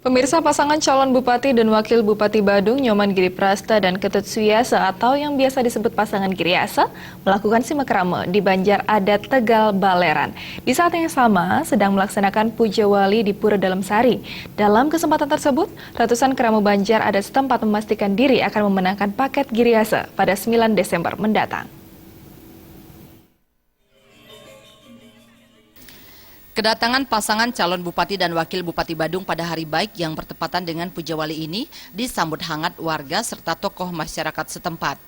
Pemirsa, pasangan calon Bupati dan Wakil Bupati Badung, Nyoman Giriprasta dan Ketut Suyasa atau yang biasa disebut pasangan Giriasa, melakukan simakrame di Banjar Adat Tegal Baleran. Di saat yang sama, sedang melaksanakan puja wali di Pura Dalam Sari. Dalam kesempatan tersebut, ratusan keramu Banjar Adat setempat memastikan diri akan memenangkan paket Giriasa pada 9 Desember mendatang. Kedatangan pasangan calon Bupati dan Wakil Bupati Badung pada hari baik yang bertepatan dengan puja wali ini disambut hangat warga serta tokoh masyarakat setempat.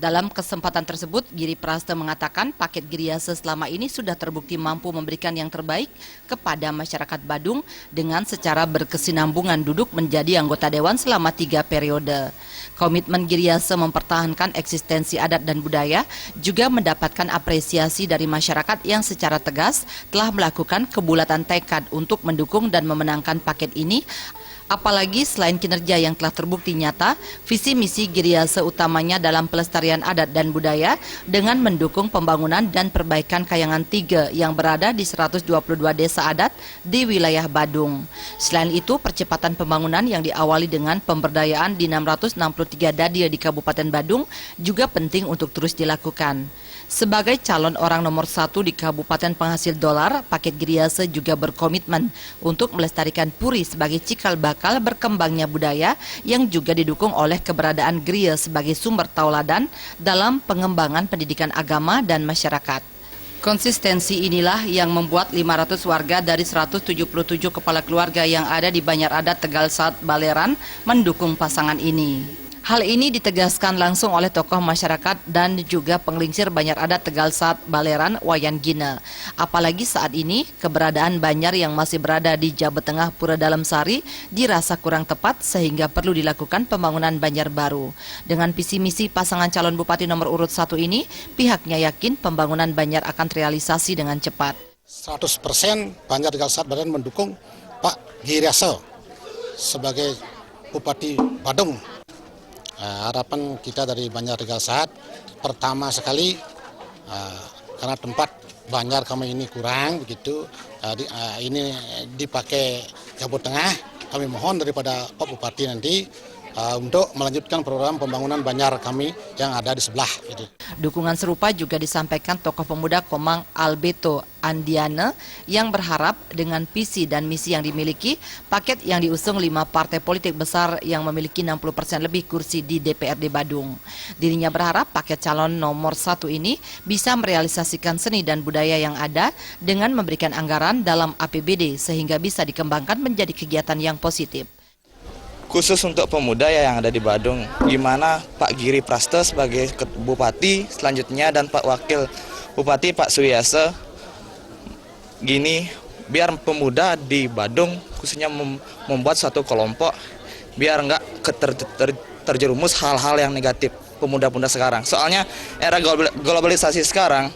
Dalam kesempatan tersebut, Giriprasta mengatakan paket Giriasa selama ini sudah terbukti mampu memberikan yang terbaik kepada masyarakat Badung dengan secara berkesinambungan duduk menjadi anggota dewan selama 3 periode. Komitmen Giriasa mempertahankan eksistensi adat dan budaya juga mendapatkan apresiasi dari masyarakat yang secara tegas telah melakukan kebulatan tekad untuk mendukung dan memenangkan paket ini. Apalagi selain kinerja yang telah terbukti nyata, visi misi Giriasa utamanya dalam pelestarian adat dan budaya dengan mendukung pembangunan dan perbaikan Kayangan 3 yang berada di 122 desa adat di wilayah Badung. Selain itu, percepatan pembangunan yang diawali dengan pemberdayaan di 663 dadia di Kabupaten Badung juga penting untuk terus dilakukan. Sebagai calon orang nomor 1 di Kabupaten penghasil dolar, paket Giriasa juga berkomitmen untuk melestarikan Puri sebagai cikal bakal berkembangnya budaya yang juga didukung oleh keberadaan Griya sebagai sumber tauladan dalam pengembangan pendidikan agama dan masyarakat. Konsistensi inilah yang membuat 500 warga dari 177 kepala keluarga yang ada di Banjar Adat Tegal Baleran mendukung pasangan ini. Hal ini ditegaskan langsung oleh tokoh masyarakat dan juga penglingsir Banjar Adat Tegal Baleran, Wayan Gina. Apalagi saat ini keberadaan Banjar yang masih berada di Jawa Tengah Pura Dalam Sari dirasa kurang tepat sehingga perlu dilakukan pembangunan Banjar baru. Dengan visi misi pasangan calon Bupati nomor urut 1 ini, pihaknya yakin pembangunan Banjar akan terrealisasi dengan cepat. 100% Banjar Tegal Baleran mendukung Pak Giriasa sebagai Bupati Badung. Harapan kita dari Banjar Tegal pertama sekali karena tempat Banjar kami ini kurang begitu, ini dipakai Jawa Tengah. Kami mohon daripada Pak Bupati nanti untuk melanjutkan program pembangunan Banjar kami yang ada di sebelah. Gitu. Dukungan serupa juga disampaikan tokoh pemuda Komang Albeto Andiana yang berharap dengan visi dan misi yang dimiliki, paket yang diusung 5 partai politik besar yang memiliki 60% lebih kursi di DPRD Badung. Dirinya berharap paket calon nomor 1 ini bisa merealisasikan seni dan budaya yang ada dengan memberikan anggaran dalam APBD sehingga bisa dikembangkan menjadi kegiatan yang positif. Khusus untuk pemuda yang ada di Badung, gimana Pak Giriprasta sebagai Bupati selanjutnya dan Pak Wakil Bupati Pak Suyasa, gini biar pemuda di Badung khususnya membuat suatu kelompok biar nggak terjerumus hal-hal yang negatif pemuda-pemuda sekarang. Soalnya era globalisasi sekarang,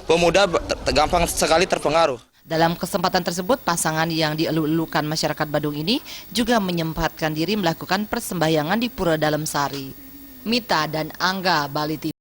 pemuda gampang sekali terpengaruh. Dalam kesempatan tersebut, pasangan yang dielu-elukan masyarakat Badung ini juga menyempatkan diri melakukan persembahyangan di Pura Dalam Sari. Mita dan Angga, Bali TV.